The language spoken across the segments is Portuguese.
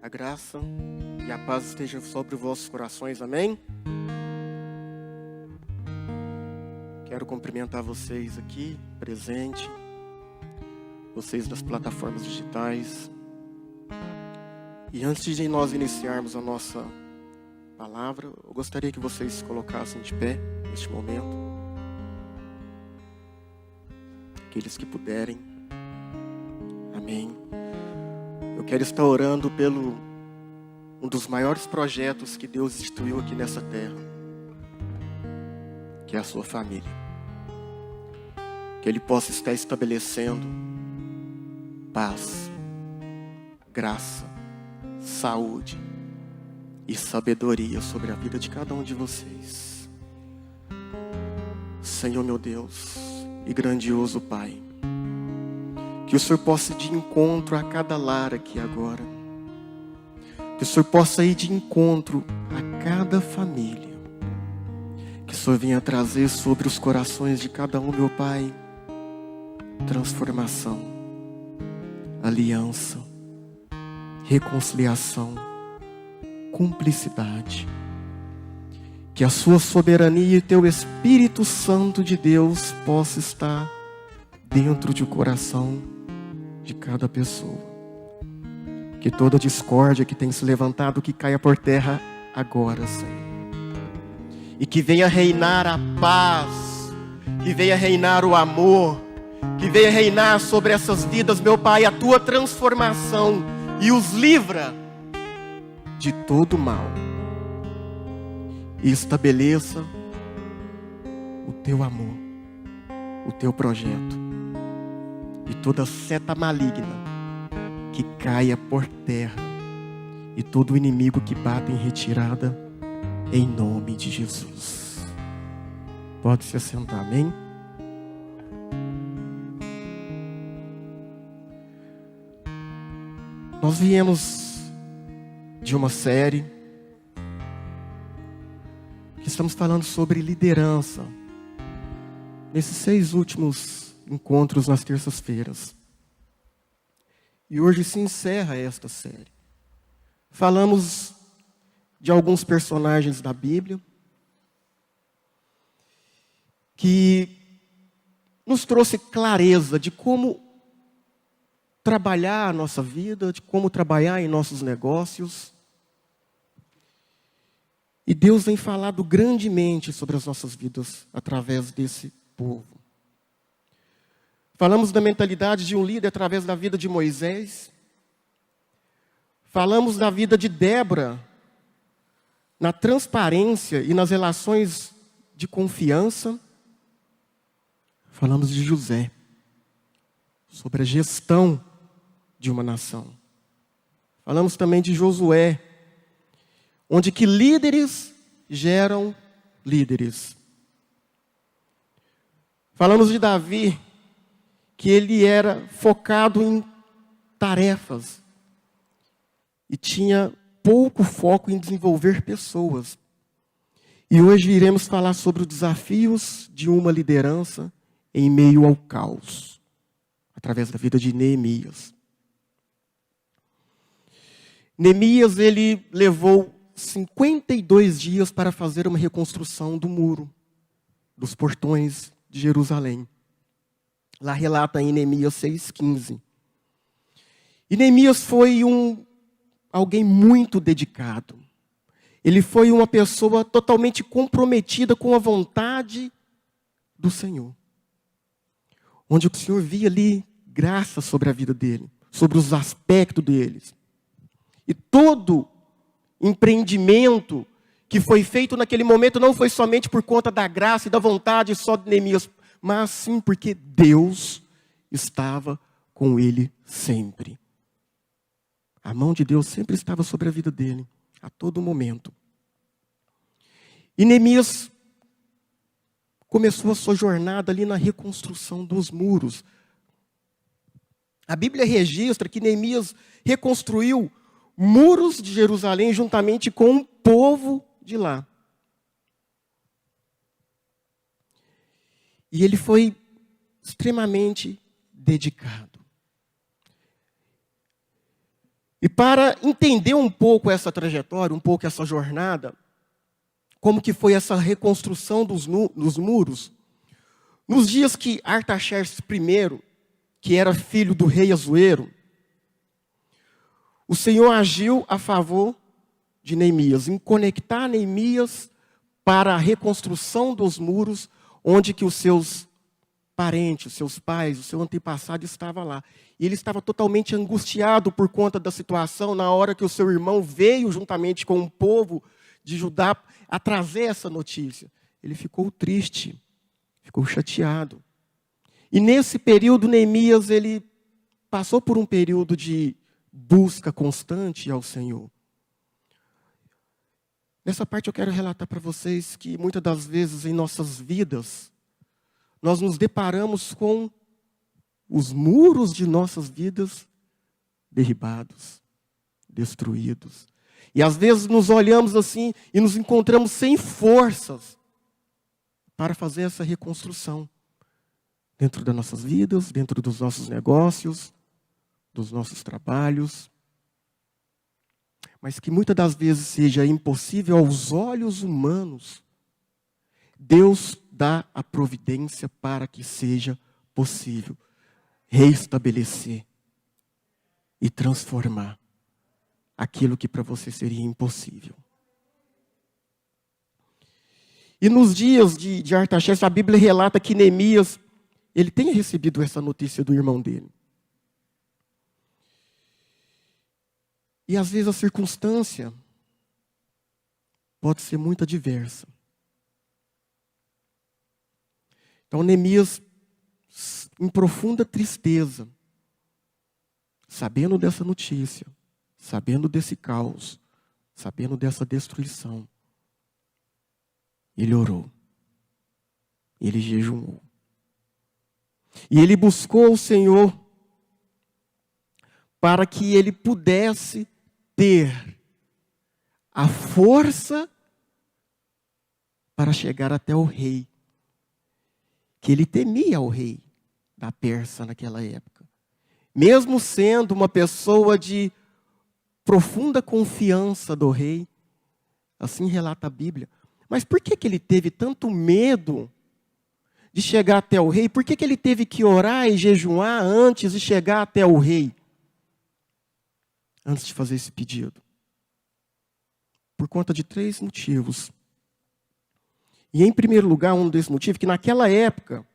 A graça e a paz estejam sobre os vossos corações, amém? Quero cumprimentar vocês aqui, presente, vocês das plataformas digitais. E antes de nós iniciarmos a nossa palavra, eu gostaria que vocês se colocassem de pé neste momento. Aqueles que puderem. Amém. Eu quero estar orando pelo um dos maiores projetos que Deus instituiu aqui nessa terra, que é a sua família. Que Ele possa estar estabelecendo paz, graça, saúde e sabedoria sobre a vida de cada um de vocês. Senhor meu Deus e grandioso Pai, que o Senhor possa ir de encontro a cada lar aqui agora. Que o Senhor possa ir de encontro a cada família. Que o Senhor venha trazer sobre os corações de cada um, meu Pai, transformação, aliança, reconciliação, cumplicidade. Que a sua soberania e teu Espírito Santo de Deus possa estar dentro do coração de cada pessoa. Que toda discórdia que tem se levantado, que caia por terra agora, Senhor. E que venha reinar a paz, que venha reinar o amor, que venha reinar sobre essas vidas, meu Pai, a tua transformação, e os livra de todo mal. E estabeleça o teu amor, o teu projeto. E toda seta maligna que caia por terra. E todo inimigo que bata em retirada, em nome de Jesus. Pode se assentar, amém? Nós viemos de uma série que estamos falando sobre liderança. Nesses 6 últimos encontros nas terças-feiras. E hoje se encerra esta série. Falamos de alguns personagens da Bíblia que nos trouxe clareza de como trabalhar a nossa vida, de como trabalhar em nossos negócios. E Deus tem falado grandemente sobre as nossas vidas através desse povo. Falamos da mentalidade de um líder através da vida de Moisés. Falamos da vida de Débora, na transparência e nas relações de confiança. Falamos de José, sobre a gestão de uma nação. Falamos também de Josué, onde que líderes geram líderes. Falamos de Davi, que ele era focado em tarefas e tinha pouco foco em desenvolver pessoas. E hoje iremos falar sobre os desafios de uma liderança em meio ao caos, através da vida de Neemias. Neemias, ele levou 52 dias para fazer uma reconstrução do muro, dos portões de Jerusalém. Lá relata em Neemias 6,15. E Neemias foi alguém muito dedicado. Ele foi uma pessoa totalmente comprometida com a vontade do Senhor. Onde o Senhor via ali graça sobre a vida dele, sobre os aspectos deles. E todo empreendimento que foi feito naquele momento não foi somente por conta da graça e da vontade só de Neemias, mas sim porque Deus estava com ele sempre. A mão de Deus sempre estava sobre a vida dele, a todo momento. E Neemias começou a sua jornada ali na reconstrução dos muros. A Bíblia registra que Neemias reconstruiu muros de Jerusalém juntamente com o povo de lá. E ele foi extremamente dedicado. E para entender um pouco essa trajetória, um pouco essa jornada, como que foi essa reconstrução dos muros, nos dias que Artaxerxes I, que era filho do rei Assuero, o Senhor agiu a favor de Neemias, em conectar Neemias para a reconstrução dos muros, onde que os seus parentes, os seus pais, o seu antepassado estava lá. E ele estava totalmente angustiado por conta da situação, na hora que o seu irmão veio juntamente com o povo de Judá a trazer essa notícia. Ele ficou triste, ficou chateado. E nesse período, Neemias, ele passou por um período de busca constante ao Senhor. Nessa parte eu quero relatar para vocês que muitas das vezes em nossas vidas, nós nos deparamos com os muros de nossas vidas derribados, destruídos. E às vezes nos olhamos assim e nos encontramos sem forças para fazer essa reconstrução. Dentro das nossas vidas, dentro dos nossos negócios, dos nossos trabalhos. Mas que muitas das vezes seja impossível aos olhos humanos, Deus dá a providência para que seja possível reestabelecer e transformar aquilo que para você seria impossível. E nos dias de Artaxerxes, a Bíblia relata que Neemias, ele tenha recebido essa notícia do irmão dele. E às vezes a circunstância pode ser muito adversa. Então Neemias, em profunda tristeza, sabendo dessa notícia, sabendo desse caos, sabendo dessa destruição, ele orou, ele jejuou. E ele buscou o Senhor para que ele pudesse ter a força para chegar até o rei, que ele temia o rei da Pérsia naquela época. Mesmo sendo uma pessoa de profunda confiança do rei, assim relata a Bíblia. Mas por que ele teve tanto medo de chegar até o rei? Por que ele teve que orar e jejuar antes de chegar até o rei? Antes de fazer esse pedido. Por conta de 3 motivos. E em primeiro lugar, um desses motivos, que naquela época,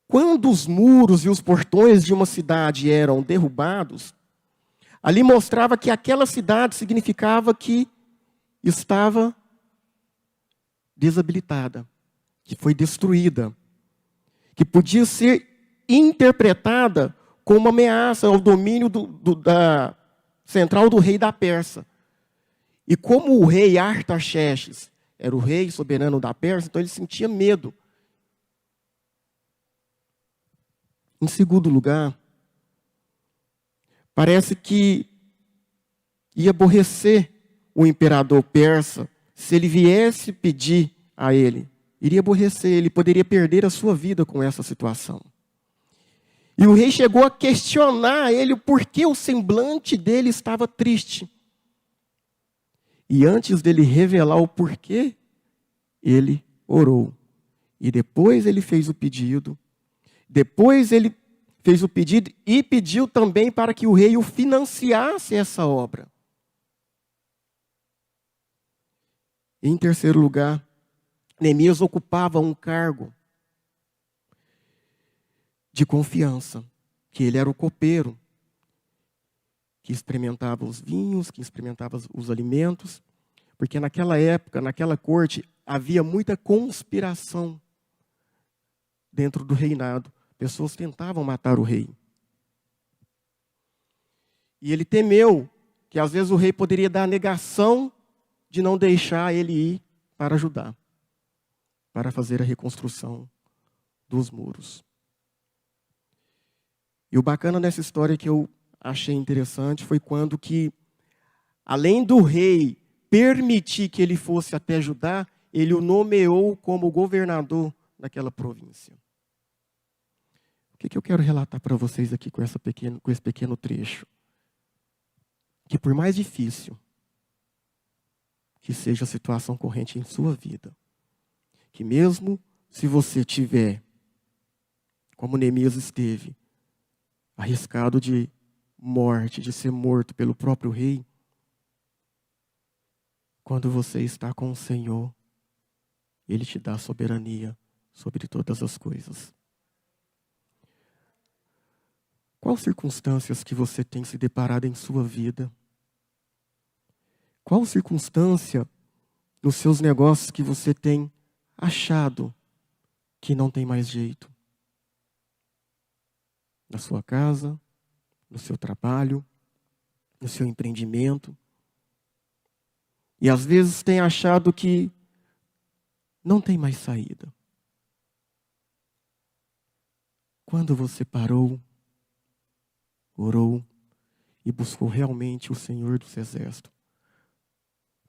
quando os muros e os portões de uma cidade eram derrubados, ali mostrava que aquela cidade significava que estava desabilitada, que foi destruída, que podia ser interpretada como uma ameaça ao domínio da central do rei da Pérsia. E como o rei Artaxerxes era o rei soberano da Pérsia, então ele sentia medo. Em segundo lugar, parece que ia aborrecer o imperador persa se ele viesse pedir a ele. Iria aborrecer, ele poderia perder a sua vida com essa situação. E o rei chegou a questionar ele por que o semblante dele estava triste. E antes dele revelar o porquê, ele orou. E depois ele fez o pedido. Depois ele fez o pedido e pediu também para que o rei o financiasse essa obra. Em terceiro lugar, Neemias ocupava um cargo de confiança, que ele era o copeiro, que experimentava os vinhos, que experimentava os alimentos, porque naquela época, naquela corte, havia muita conspiração dentro do reinado. Pessoas tentavam matar o rei. E ele temeu que às vezes o rei poderia dar a negação de não deixar ele ir para ajudar, para fazer a reconstrução dos muros. E o bacana dessa história que eu achei interessante foi quando que, além do rei permitir que ele fosse até Judá, ele o nomeou como governador daquela província. O que eu quero relatar para vocês aqui com esse pequeno trecho? que por mais difícil que seja a situação corrente em sua vida, que mesmo se você tiver, como Neemias esteve, arriscado de morte, de ser morto pelo próprio rei, quando você está com o Senhor, Ele te dá soberania sobre todas as coisas. Quais circunstâncias que você tem se deparado em sua vida? Qual circunstância nos seus negócios que você tem achado que não tem mais jeito? Na sua casa, no seu trabalho, no seu empreendimento. E às vezes tem achado que não tem mais saída. Quando você parou, orou e buscou realmente o Senhor dos Exércitos,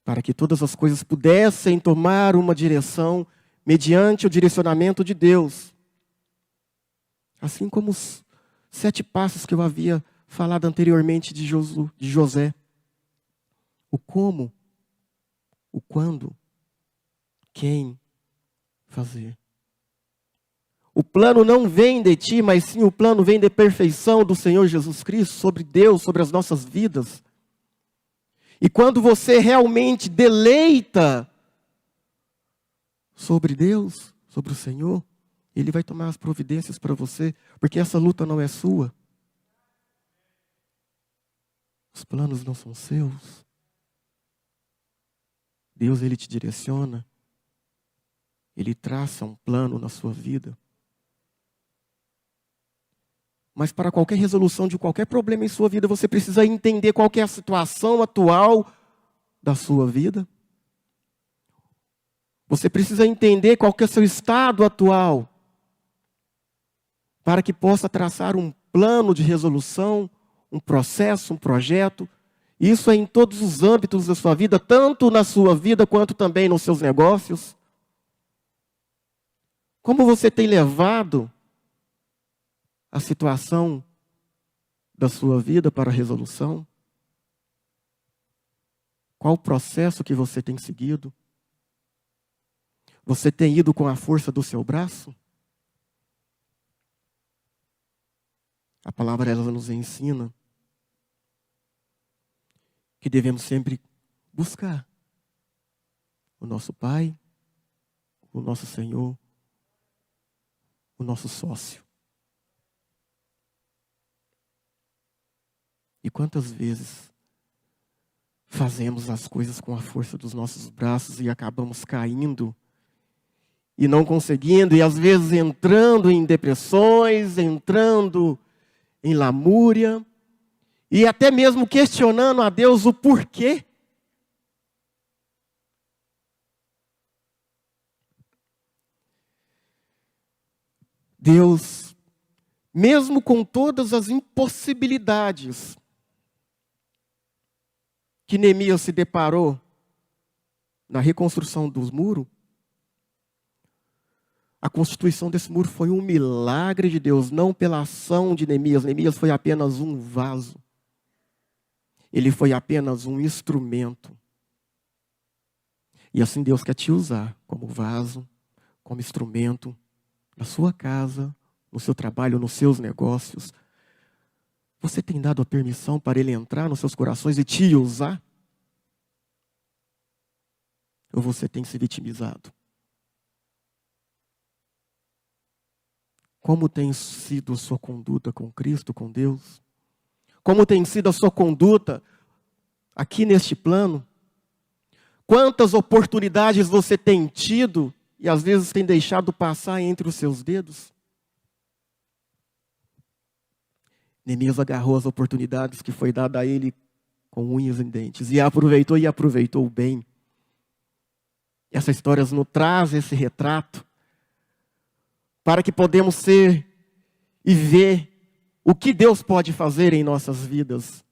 para que todas as coisas pudessem tomar uma direção mediante o direcionamento de Deus. Assim como os 7 passos que eu havia falado anteriormente de José. O como, o quando, quem fazer. O plano não vem de ti, mas sim o plano vem de perfeição do Senhor Jesus Cristo sobre Deus, sobre as nossas vidas. E quando você realmente deleita sobre Deus, sobre o Senhor, Ele vai tomar as providências para você, porque essa luta não é sua. Os planos não são seus. Deus, Ele te direciona. Ele traça um plano na sua vida. Mas para qualquer resolução de qualquer problema em sua vida, você precisa entender qual que é a situação atual da sua vida. Você precisa entender qual que é o seu estado atual, para que possa traçar um plano de resolução, um processo, um projeto. Isso é em todos os âmbitos da sua vida, tanto na sua vida quanto também nos seus negócios. Como você tem levado a situação da sua vida para a resolução? Qual o processo que você tem seguido? Você tem ido com a força do seu braço? A palavra ela nos ensina que devemos sempre buscar o nosso Pai, o nosso Senhor, o nosso sócio. E quantas vezes fazemos as coisas com a força dos nossos braços e acabamos caindo e não conseguindo, e às vezes entrando em depressões, entrando em lamúria, e até mesmo questionando a Deus o porquê. Deus, mesmo com todas as impossibilidades que Neemias se deparou na reconstrução dos muros, a constituição desse muro foi um milagre de Deus, não pela ação de Neemias. Neemias foi apenas um vaso. Ele foi apenas um instrumento. E assim Deus quer te usar como vaso, como instrumento, na sua casa, no seu trabalho, nos seus negócios. Você tem dado a permissão para Ele entrar nos seus corações e te usar? Ou você tem se vitimizado? Como tem sido a sua conduta com Cristo, com Deus? Como tem sido a sua conduta aqui neste plano? Quantas oportunidades você tem tido e às vezes tem deixado passar entre os seus dedos? Neemias agarrou as oportunidades que foi dada a ele com unhas e dentes e aproveitou bem. Essa história nos traz esse retrato para que podemos ser e ver o que Deus pode fazer em nossas vidas.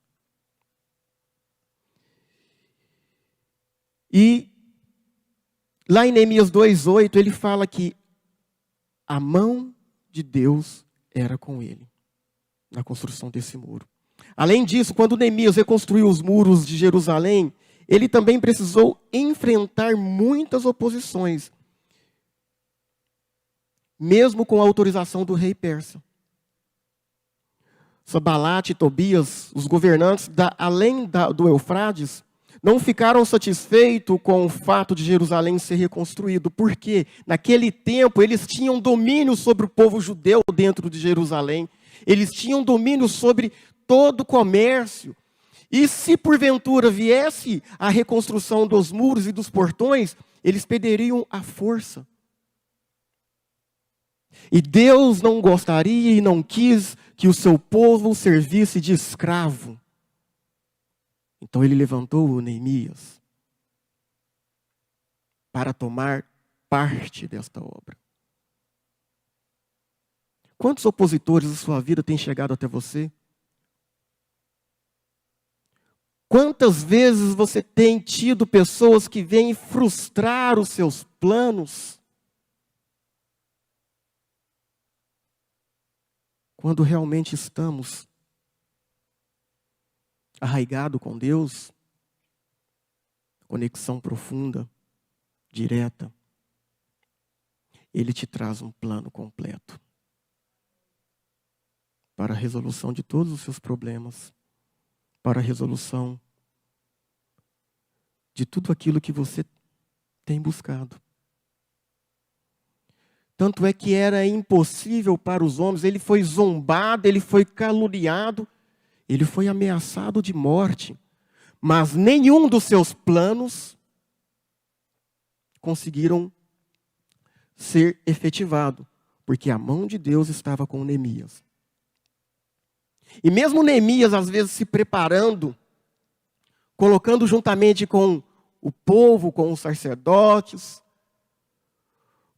E lá em Neemias 2:8 ele fala que a mão de Deus era com ele na construção desse muro. Além disso, quando Neemias reconstruiu os muros de Jerusalém, ele também precisou enfrentar muitas oposições, mesmo com a autorização do rei persa. Sanbalate e Tobias, os governantes do Eufrates, não ficaram satisfeitos com o fato de Jerusalém ser reconstruído, porque naquele tempo eles tinham domínio sobre o povo judeu dentro de Jerusalém, eles tinham domínio sobre todo o comércio. E se porventura viesse a reconstrução dos muros e dos portões, eles perderiam a força. E Deus não gostaria e não quis que o seu povo servisse de escravo. Então ele levantou o Neemias para tomar parte desta obra. Quantos opositores da sua vida têm chegado até você? Quantas vezes você tem tido pessoas que vêm frustrar os seus planos? Quando realmente estamos arraigados com Deus, conexão profunda, direta, Ele te traz um plano completo para a resolução de todos os seus problemas, para a resolução de tudo aquilo que você tem buscado. Tanto é que era impossível para os homens, ele foi zombado, ele foi caluniado, ele foi ameaçado de morte, mas nenhum dos seus planos conseguiram ser efetivado, porque a mão de Deus estava com Neemias. E mesmo Neemias, às vezes, se preparando, colocando juntamente com o povo, com os sacerdotes,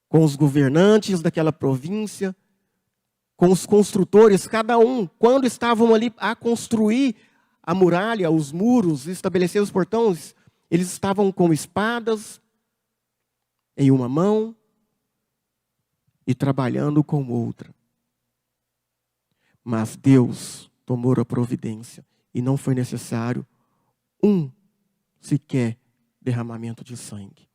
com os governantes daquela província, com os construtores, cada um, quando estavam ali a construir a muralha, os muros, estabelecer os portões, eles estavam com espadas em uma mão e trabalhando com outra. Mas Deus tomou a providência e não foi necessário sequer derramamento de sangue.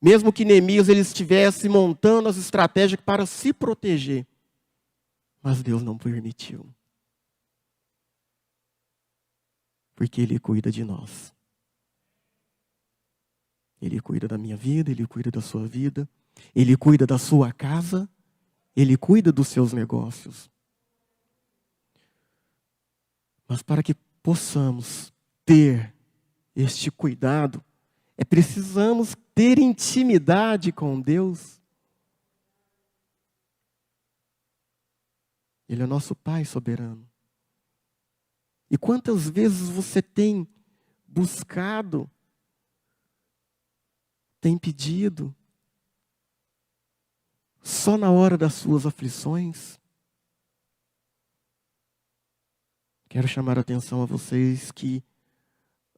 Mesmo que Neemias ele estivesse montando as estratégias para se proteger, mas Deus não permitiu. Porque Ele cuida de nós. Ele cuida da minha vida, Ele cuida da sua vida, Ele cuida da sua casa, Ele cuida dos seus negócios. Mas para que possamos ter este cuidado, precisamos ter intimidade com Deus. Ele é nosso Pai soberano. E quantas vezes você tem buscado, tem pedido, só na hora das suas aflições? Quero chamar a atenção a vocês que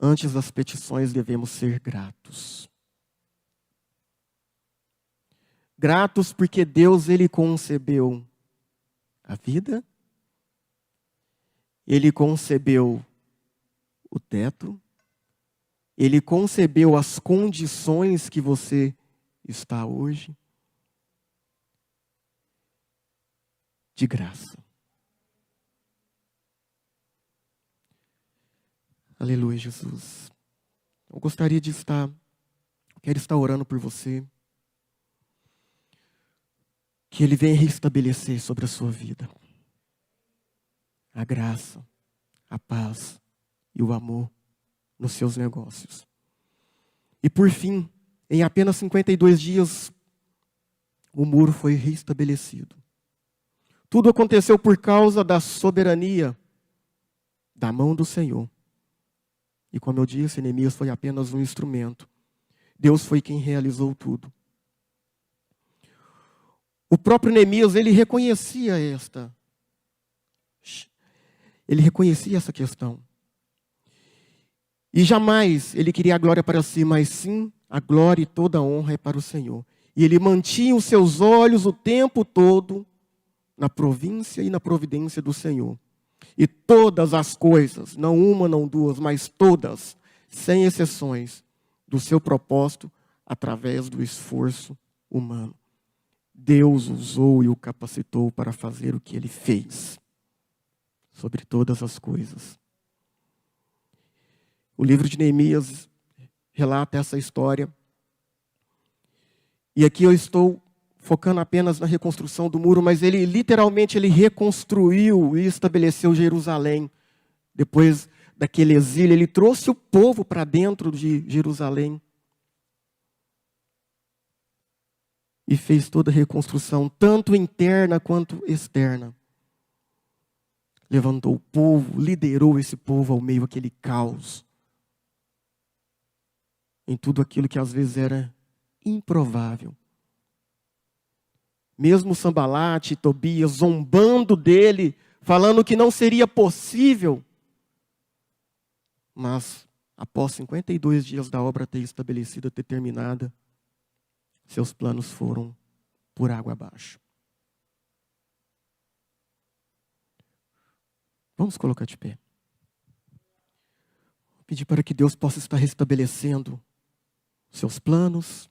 antes das petições devemos ser gratos. Gratos porque Deus ele concebeu a vida, Ele concebeu o teto, Ele concebeu as condições que você está hoje, de graça. Aleluia, Jesus. Eu gostaria de quero estar orando por você, que Ele venha restabelecer sobre a sua vida a graça, a paz e o amor nos seus negócios. E por fim, em apenas 52 dias, o muro foi restabelecido. Tudo aconteceu por causa da soberania da mão do Senhor. E como eu disse, Neemias foi apenas um instrumento. Deus foi quem realizou tudo. O próprio Neemias, ele reconhecia essa questão. E jamais ele queria a glória para si, mas sim a glória e toda a honra é para o Senhor. E ele mantinha os seus olhos o tempo todo na província e na providência do Senhor. E todas as coisas, não uma, não duas, mas todas, sem exceções, do seu propósito através do esforço humano. Deus usou e o capacitou para fazer o que ele fez sobre todas as coisas. O livro de Neemias relata essa história. E aqui eu estou focando apenas na reconstrução do muro, mas ele literalmente reconstruiu e estabeleceu Jerusalém. Depois daquele exílio, ele trouxe o povo para dentro de Jerusalém. E fez toda a reconstrução, tanto interna quanto externa. Levantou o povo, liderou esse povo ao meio daquele caos. Em tudo aquilo que às vezes era improvável. Mesmo Sambalate e Tobias zombando dele, falando que não seria possível. Mas, após 52 dias da obra ter estabelecida, ter terminada, seus planos foram por água abaixo. Vamos colocar de pé. Vou pedir para que Deus possa estar restabelecendo seus planos.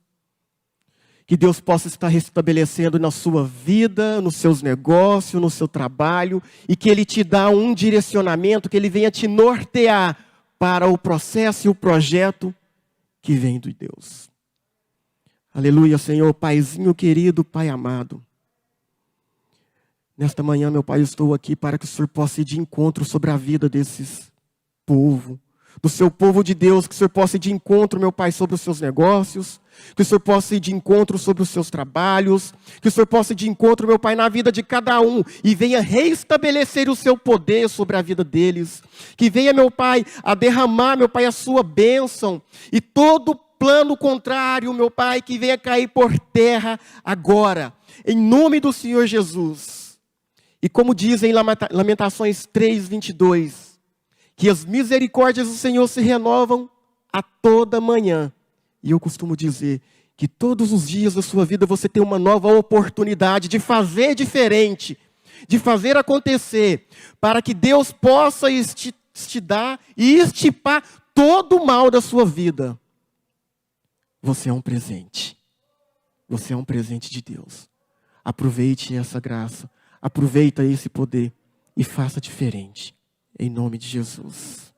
Que Deus possa estar restabelecendo na sua vida, nos seus negócios, no seu trabalho. E que Ele te dá um direcionamento, que Ele venha te nortear para o processo e o projeto que vem de Deus. Aleluia, Senhor, Paizinho querido, Pai amado. Nesta manhã, meu Pai, eu estou aqui para que o Senhor possa ir de encontro sobre a vida desses povo, do seu povo de Deus, que o Senhor possa ir de encontro, meu Pai, sobre os seus negócios, que o Senhor possa ir de encontro sobre os seus trabalhos, que o Senhor possa ir de encontro, meu Pai, na vida de cada um, e venha reestabelecer o seu poder sobre a vida deles, que venha, meu Pai, a derramar, meu Pai, a sua bênção, e todo plano contrário, meu Pai, que venha cair por terra agora, em nome do Senhor Jesus. E como dizem Lamentações 3:22, que as misericórdias do Senhor se renovam a toda manhã. E eu costumo dizer que todos os dias da sua vida você tem uma nova oportunidade de fazer diferente, de fazer acontecer, para que Deus possa te dar e estipar todo o mal da sua vida. Você é um presente. Você é um presente de Deus. Aproveite essa graça. Aproveita esse poder e faça diferente. Em nome de Jesus.